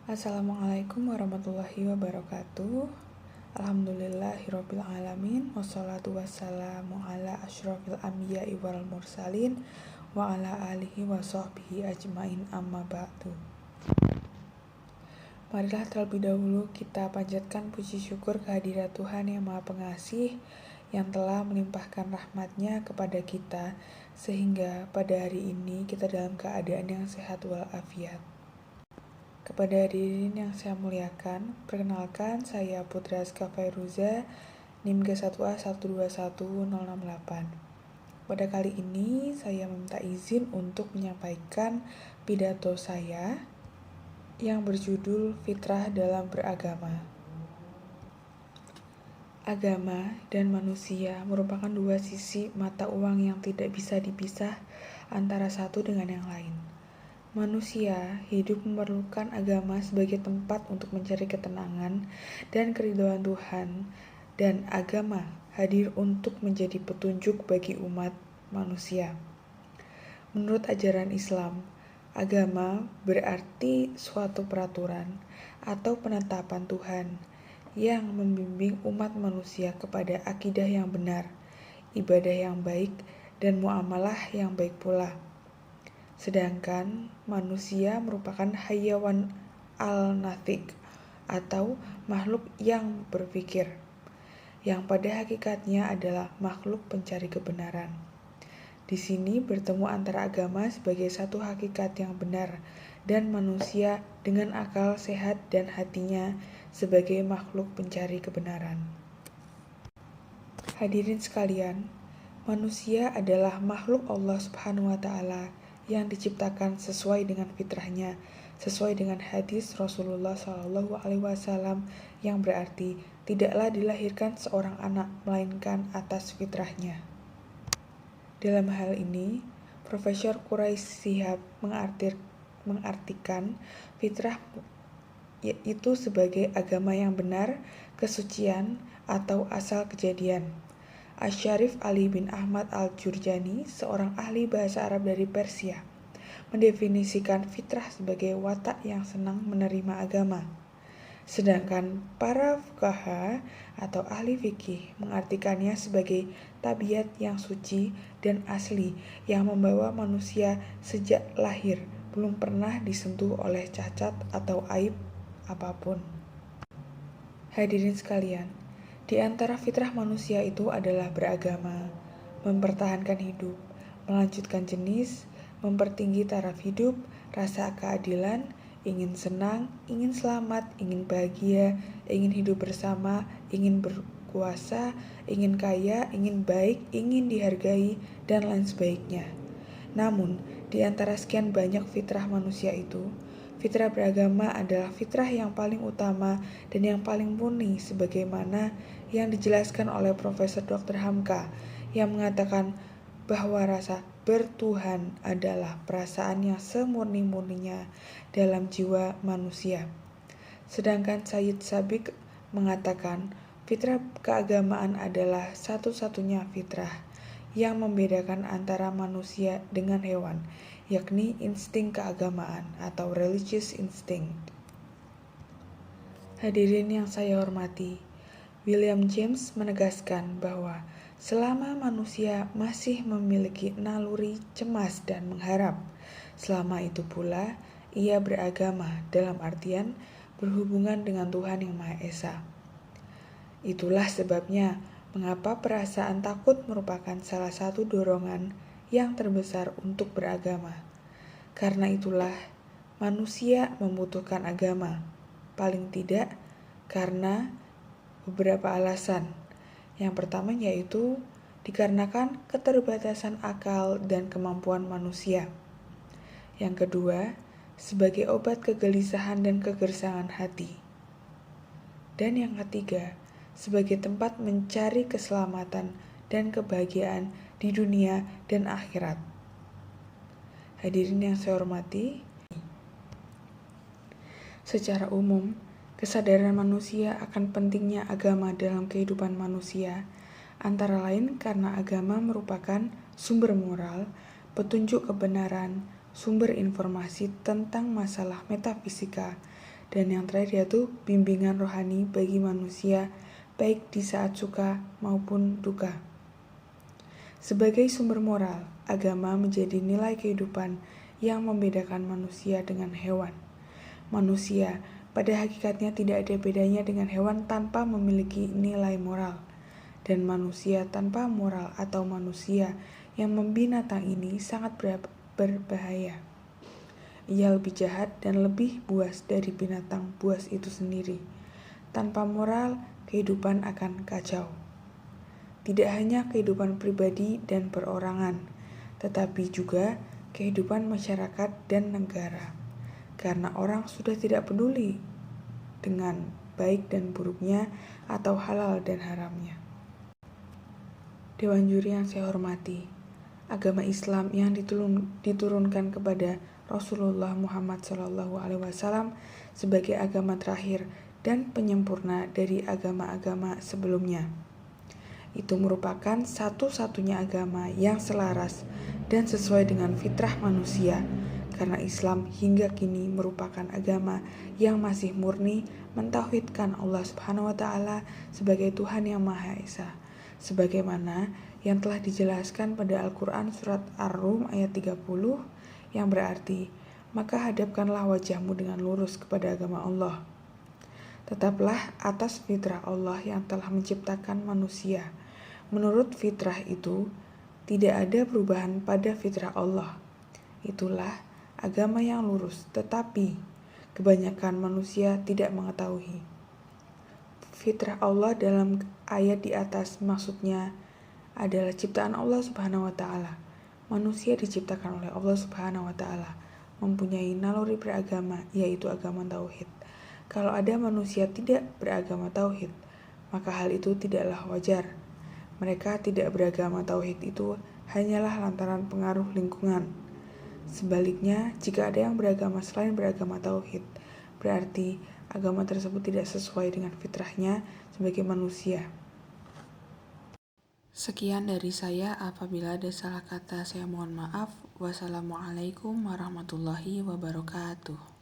Assalamualaikum warahmatullahi wabarakatuh. Alhamdulillahirabbil alamin wassalatu wassalamu ala asyrofil anbiya'i wal mursalin wa ala alihi wa sahbihi ajmain amma ba'du. Marilah terlebih dahulu kita panjatkan puji syukur kehadirat Tuhan yang Maha Pengasih yang telah melimpahkan rahmat-Nya kepada kita sehingga pada hari ini kita dalam keadaan yang sehat walafiat. Kepada hadirin yang saya muliakan, perkenalkan saya Putra Azka Fairuza, NIM G1A121068. Pada kali ini saya meminta izin untuk menyampaikan pidato saya yang berjudul Fitrah dalam Beragama. Agama dan manusia merupakan dua sisi mata uang yang tidak bisa dipisah antara satu dengan yang lain. Manusia hidup memerlukan agama sebagai tempat untuk mencari ketenangan dan keridhaan Tuhan, dan agama hadir untuk menjadi petunjuk bagi umat manusia. Menurut ajaran Islam, agama berarti suatu peraturan atau penetapan Tuhan yang membimbing umat manusia kepada akidah yang benar, ibadah yang baik, dan muamalah yang baik pula. Sedangkan manusia merupakan hayawan al-natik atau makhluk yang berpikir, yang pada hakikatnya adalah makhluk pencari kebenaran. Di sini bertemu antara agama sebagai satu hakikat yang benar dan manusia dengan akal sehat dan hatinya sebagai makhluk pencari kebenaran. Hadirin sekalian, manusia adalah makhluk Allah Subhanahu wa Ta'ala yang diciptakan sesuai dengan fitrahnya, sesuai dengan hadis Rasulullah SAW yang berarti tidaklah dilahirkan seorang anak melainkan atas fitrahnya. Dalam hal ini, Profesor Quraisy Shihab mengartikan fitrah itu sebagai agama yang benar, kesucian, atau asal kejadian. Asy-Syarif Ali bin Ahmad Al-Jurjani, seorang ahli bahasa Arab dari Persia, mendefinisikan fitrah sebagai watak yang senang menerima agama. Sedangkan para fuqaha atau ahli fikih mengartikannya sebagai tabiat yang suci dan asli yang membawa manusia sejak lahir belum pernah disentuh oleh cacat atau aib apapun. Hadirin sekalian, di antara fitrah manusia itu adalah beragama, mempertahankan hidup, melanjutkan jenis, mempertinggi taraf hidup, rasa keadilan, ingin senang, ingin selamat, ingin bahagia, ingin hidup bersama, ingin berkuasa, ingin kaya, ingin baik, ingin dihargai, dan lain sebagainya. Namun, di antara sekian banyak fitrah manusia itu, fitrah beragama adalah fitrah yang paling utama dan yang paling murni sebagaimana yang dijelaskan oleh Profesor Dr. Hamka yang mengatakan bahwa rasa bertuhan adalah perasaan yang semurni-murninya dalam jiwa manusia. Sedangkan Sayyid Sabiq mengatakan fitrah keagamaan adalah satu-satunya fitrah yang membedakan antara manusia dengan hewan, yakni insting keagamaan atau religious instinct. Hadirin yang saya hormati, William James menegaskan bahwa selama manusia masih memiliki naluri cemas dan mengharap, selama itu pula ia beragama dalam artian berhubungan dengan Tuhan yang Maha Esa. Itulah sebabnya mengapa perasaan takut merupakan salah satu dorongan yang terbesar untuk beragama. Karena itulah manusia membutuhkan agama, paling tidak karena beberapa alasan. Yang pertama yaitu dikarenakan keterbatasan akal dan kemampuan manusia. Yang kedua, sebagai obat kegelisahan dan kegersangan hati. Dan yang ketiga, sebagai tempat mencari keselamatan dan kebahagiaan di dunia dan akhirat. Hadirin yang saya hormati, secara umum, kesadaran manusia akan pentingnya agama dalam kehidupan manusia, antara lain karena agama merupakan sumber moral, petunjuk kebenaran, sumber informasi tentang masalah metafisika, Dan yang terakhir yaitu bimbingan rohani bagi manusia, baik di saat suka maupun duka. Sebagai sumber moral, agama menjadi nilai kehidupan yang membedakan manusia dengan hewan. Manusia pada hakikatnya tidak ada bedanya dengan hewan tanpa memiliki nilai moral. Dan manusia tanpa moral atau manusia yang membinatang ini sangat berbahaya. Ia lebih jahat dan lebih buas dari binatang buas itu sendiri. Tanpa moral, kehidupan akan kacau. Tidak hanya kehidupan pribadi dan perorangan, tetapi juga kehidupan masyarakat dan negara. Karena orang sudah tidak peduli dengan baik dan buruknya atau halal dan haramnya. Dewan juri yang saya hormati, agama Islam yang diturunkan kepada Rasulullah Muhammad SAW sebagai agama terakhir dan penyempurna dari agama-agama sebelumnya. Itu merupakan satu-satunya agama yang selaras dan sesuai dengan fitrah manusia, karena Islam hingga kini merupakan agama yang masih murni mentauhidkan Allah Subhanahu wa Ta'ala sebagai Tuhan yang Maha Esa, sebagaimana yang telah dijelaskan pada Al-Quran surat Ar-Rum ayat 30 yang berarti, maka hadapkanlah wajahmu dengan lurus kepada agama Allah. Tetaplah atas fitrah Allah yang telah menciptakan manusia. Menurut fitrah itu, tidak ada perubahan pada fitrah Allah. Itulah agama yang lurus, tetapi kebanyakan manusia tidak mengetahui. Fitrah Allah dalam ayat di atas maksudnya adalah ciptaan Allah Subhanahu wa Ta'ala. Manusia diciptakan oleh Allah Subhanahu wa Ta'ala, mempunyai naluri beragama, yaitu agama tauhid. Kalau ada manusia tidak beragama tauhid, maka hal itu tidaklah wajar. Mereka tidak beragama tauhid itu hanyalah lantaran pengaruh lingkungan. Sebaliknya, jika ada yang beragama selain beragama tauhid, berarti agama tersebut tidak sesuai dengan fitrahnya sebagai manusia. Sekian dari saya, apabila ada salah kata saya mohon maaf. Wassalamualaikum warahmatullahi wabarakatuh.